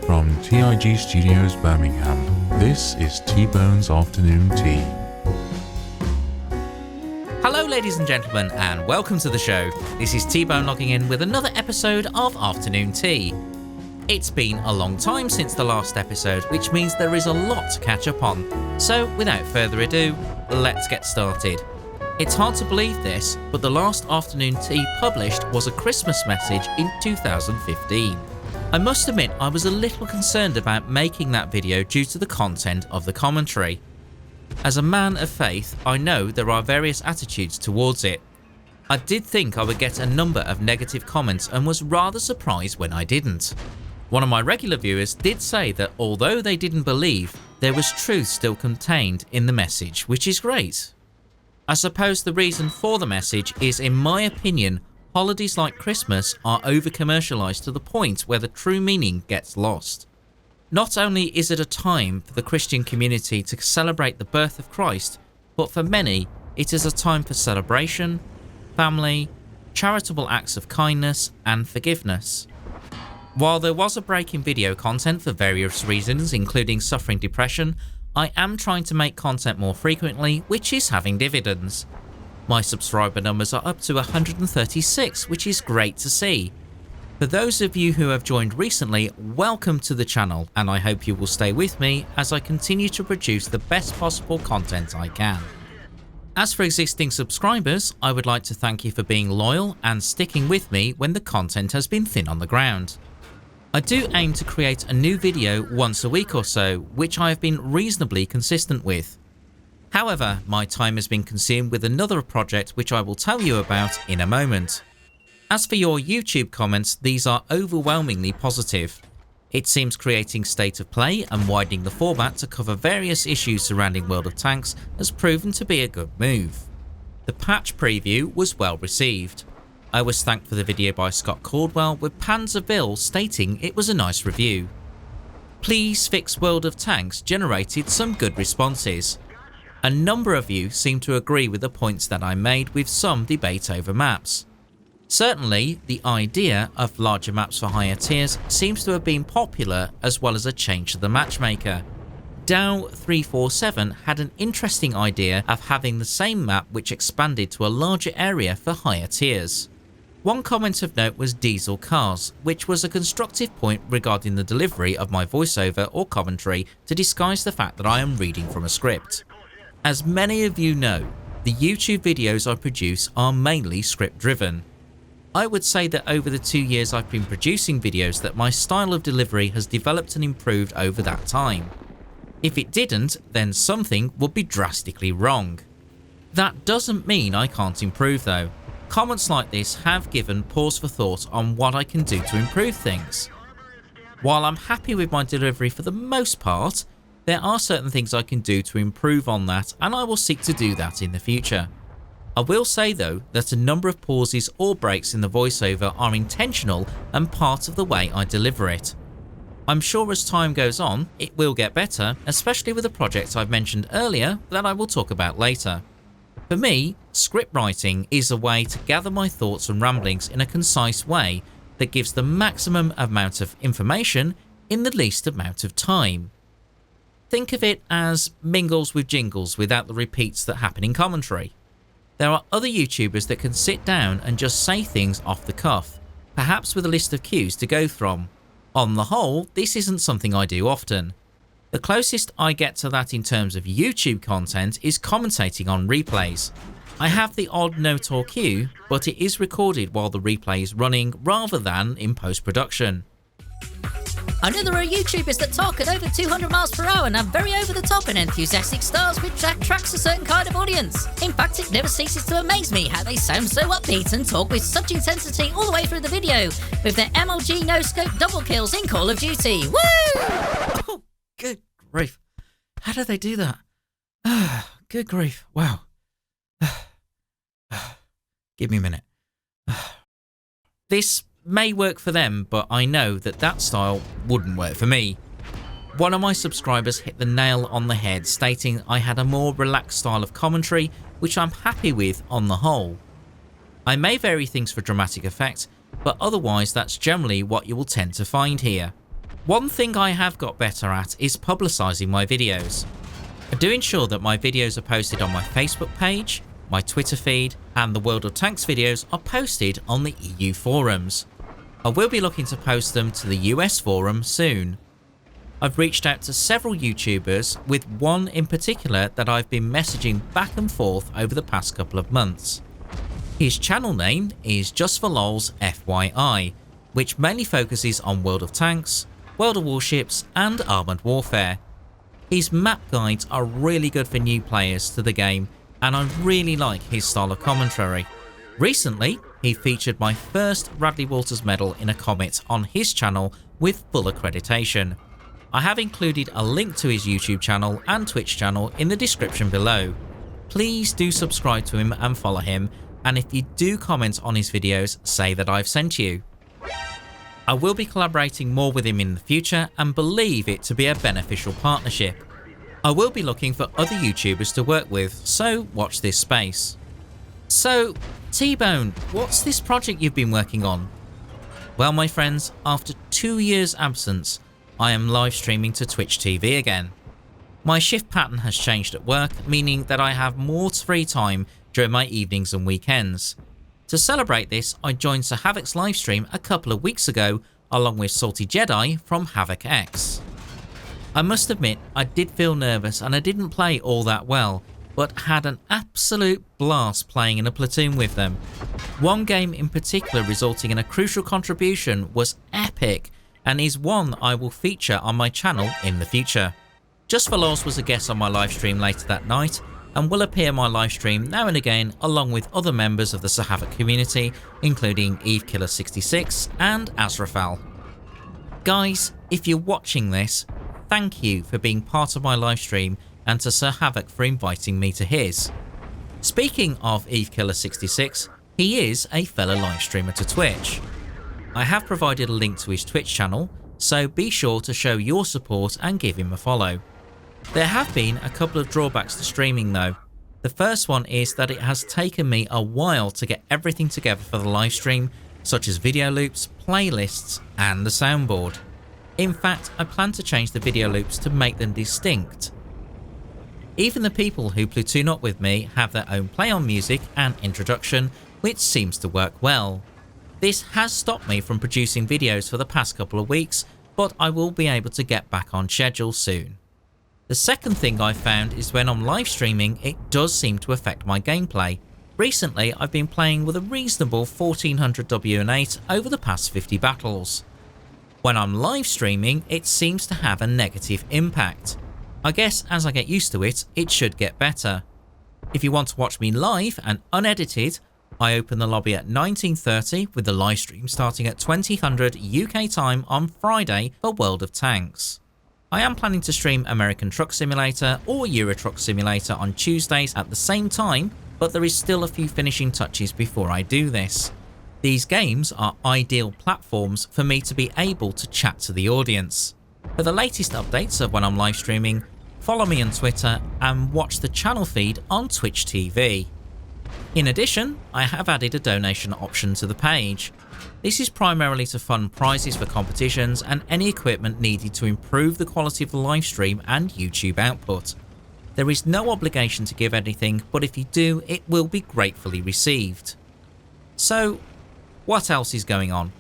From TIG Studios Birmingham, this is Tbone's Afternoon Tea. Hello ladies and gentlemen, and welcome to the show. This is Tbone logging in with another episode of Afternoon Tea. It's been a long time since the last episode, which means there is a lot to catch up on. So without further ado, let's get started. It's hard to believe this, but the last Afternoon Tea published was a Christmas message in 2015. I must admit I was a little concerned about making that video due to the content of the commentary. As a man of faith, I know there are various attitudes towards it. I did think I would get a number of negative comments and was rather surprised when I didn't. One of my regular viewers did say that although they didn't believe, there was truth still contained in the message, which is great. I suppose the reason for the message is, in my opinion, holidays like Christmas are over-commercialised to the point where the true meaning gets lost. Not only is it a time for the Christian community to celebrate the birth of Christ, but for many, it is a time for celebration, family, charitable acts of kindness, and forgiveness. While there was a break in video content for various reasons, including suffering depression, I am trying to make content more frequently, which is having dividends. My subscriber numbers are up to 136, which is great to see. For those of you who have joined recently, welcome to the channel, and I hope you will stay with me as I continue to produce the best possible content I can. As for existing subscribers, I would like to thank you for being loyal and sticking with me when the content has been thin on the ground. I do aim to create a new video once a week or so, which I have been reasonably consistent with. However, my time has been consumed with another project which I will tell you about in a moment. As for your YouTube comments, these are overwhelmingly positive. It seems creating State of Play and widening the format to cover various issues surrounding World of Tanks has proven to be a good move. The patch preview was well received. I was thanked for the video by Scott Caldwell, with Panzerville stating it was a nice review. Please Fix World of Tanks generated some good responses. A number of you seem to agree with the points that I made, with some debate over maps. Certainly, the idea of larger maps for higher tiers seems to have been popular, as well as a change to the matchmaker. Dow347 had an interesting idea of having the same map which expanded to a larger area for higher tiers. One comment of note was diesel cars, which was a constructive point regarding the delivery of my voiceover or commentary to disguise the fact that I am reading from a script. As many of you know, the YouTube videos I produce are mainly script driven. I would say that over the 2 years I've been producing videos that my style of delivery has developed and improved over that time. If it didn't, then something would be drastically wrong. That doesn't mean I can't improve though. Comments like this have given pause for thought on what I can do to improve things. While I'm happy with my delivery for the most part, there are certain things I can do to improve on that, and I will seek to do that in the future. I will say though that a number of pauses or breaks in the voiceover are intentional and part of the way I deliver it. I'm sure as time goes on, it will get better, especially with the projects I've mentioned earlier that I will talk about later. For me, script writing is a way to gather my thoughts and ramblings in a concise way that gives the maximum amount of information in the least amount of time. Think of it as mingles with jingles without the repeats that happen in commentary. There are other YouTubers that can sit down and just say things off the cuff, perhaps with a list of cues to go from. On the whole, this isn't something I do often. The closest I get to that in terms of YouTube content is commentating on replays. I have the odd note or cue, but it is recorded while the replay is running rather than in post-production. I know there are YouTubers that talk at over 200 miles per hour and have very over-the-top and enthusiastic styles which attracts a certain kind of audience. In fact, it never ceases to amaze me how they sound so upbeat and talk with such intensity all the way through the video, with their MLG no-scope double kills in Call of Duty. Woo! Oh, good grief. How do they do that? Good grief. Wow. Give me a minute. This may work for them, but I know that that style wouldn't work for me. One of my subscribers hit the nail on the head, stating I had a more relaxed style of commentary, which I'm happy with on the whole. I may vary things for dramatic effect, but otherwise that's generally what you will tend to find here. One thing I have got better at is publicising my videos. I do ensure that my videos are posted on my Facebook page, my Twitter feed, and the World of Tanks videos are posted on the EU forums. I will be looking to post them to the US forum soon. I've reached out to several YouTubers, with one in particular that I've been messaging back and forth over the past couple of months. His channel name is Just for Lols FYI, which mainly focuses on World of Tanks, World of Warships and Armoured Warfare. His map guides are really good for new players to the game, and I really like his style of commentary. Recently, he featured my first Radley Walters medal in a comment on his channel with full accreditation. I have included a link to his YouTube channel and Twitch channel in the description below. Please do subscribe to him and follow him, and if you do comment on his videos, say that I've sent you. I will be collaborating more with him in the future and believe it to be a beneficial partnership. I will be looking for other YouTubers to work with, so watch this space. So, Tbone, what's this project you've been working on? Well, my friends, after 2 years absence, I am live streaming to Twitch TV again. My shift pattern has changed at work, meaning that I have more free time during my evenings and weekends. To celebrate this, I joined Sir Havoc's livestream a couple of weeks ago, along with Salty Jedi from Havoc X. I must admit, I did feel nervous and I didn't play all that well, but had an absolute blast playing in a platoon with them. One game in particular resulting in a crucial contribution was epic, and is one I will feature on my channel in the future. Just for Lols was a guest on my livestream later that night, and will appear on my livestream now and again along with other members of the Sir Havoc community, including EveKiller66 and Azraphal. Guys, if you're watching this, thank you for being part of my livestream, and to Sir Havoc for inviting me to his. Speaking of EveKiller66, he is a fellow live streamer to Twitch. I have provided a link to his Twitch channel, so be sure to show your support and give him a follow. There have been a couple of drawbacks to streaming though. The first one is that it has taken me a while to get everything together for the live stream, such as video loops, playlists and the soundboard. In fact, I plan to change the video loops to make them distinct. Even the people who platoon up with me have their own play on music and introduction, which seems to work well. This has stopped me from producing videos for the past couple of weeks, but I will be able to get back on schedule soon. The second thing I've found is when I'm live streaming, it does seem to affect my gameplay. Recently, I've been playing with a reasonable 1400 WN8 over the past 50 battles. When I'm live streaming, it seems to have a negative impact. I guess as I get used to it, it should get better. If you want to watch me live and unedited, I open the lobby at 19:30 with the live stream starting at 2000 UK time on Friday for World of Tanks. I am planning to stream American Truck Simulator or Euro Truck Simulator on Tuesdays at the same time, but there is still a few finishing touches before I do this. These games are ideal platforms for me to be able to chat to the audience. For the latest updates of when I'm live streaming, follow me on Twitter and watch the channel feed on Twitch TV. In addition, I have added a donation option to the page. This is primarily to fund prizes for competitions and any equipment needed to improve the quality of the live stream and YouTube output. There is no obligation to give anything, but if you do, it will be gratefully received. So, what else is going on?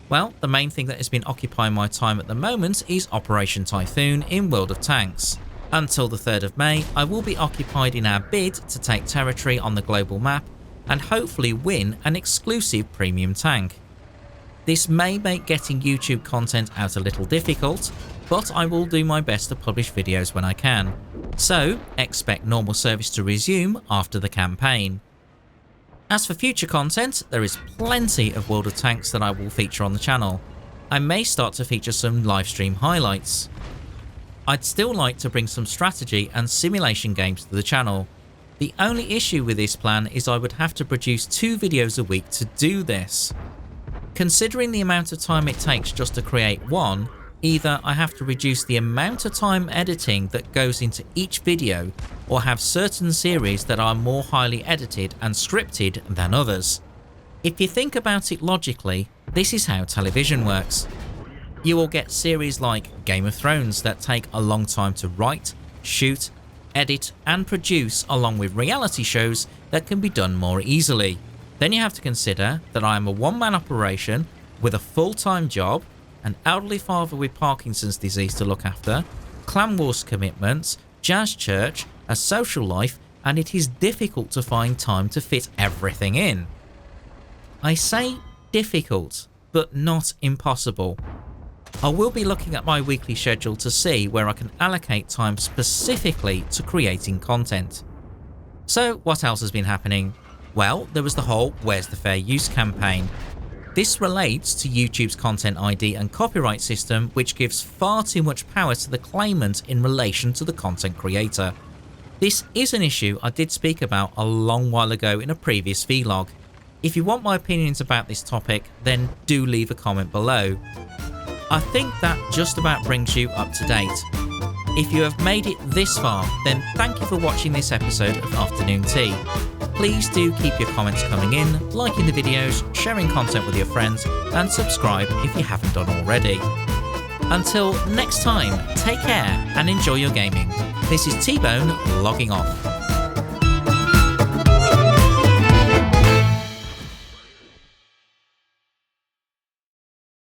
Well, the main thing that has been occupying my time at the moment is Operation Typhoon in World of Tanks. Until the 3rd of May, I will be occupied in our bid to take territory on the global map and hopefully win an exclusive premium tank. This may make getting YouTube content out a little difficult, but I will do my best to publish videos when I can. So, expect normal service to resume after the campaign. As for future content, there is plenty of World of Tanks that I will feature on the channel. I may start to feature some livestream highlights. I'd still like to bring some strategy and simulation games to the channel. The only issue with this plan is I would have to produce 2 videos a week to do this. Considering the amount of time it takes just to create one, either I have to reduce the amount of time editing that goes into each video, or have certain series that are more highly edited and scripted than others. If you think about it logically, this is how television works. You will get series like Game of Thrones that take a long time to write, shoot, edit and produce, along with reality shows that can be done more easily. Then you have to consider that I am a one-man operation with a full-time job, an elderly father with Parkinson's disease to look after, clan wars commitments, jazz church, a social life, and it is difficult to find time to fit everything in. I say difficult, but not impossible. I will be looking at my weekly schedule to see where I can allocate time specifically to creating content. So what else has been happening? Well, there was the whole Where's the Fair Use campaign. This relates to YouTube's Content ID and copyright system, which gives far too much power to the claimant in relation to the content creator. This is an issue I did speak about a long while ago in a previous vlog. If you want my opinions about this topic, then do leave a comment below. I think that just about brings you up to date. If you have made it this far, then thank you for watching this episode of Afternoon Tea. Please do keep your comments coming in, liking the videos, sharing content with your friends, and subscribe if you haven't done already. Until next time, take care and enjoy your gaming. This is Tbone logging off.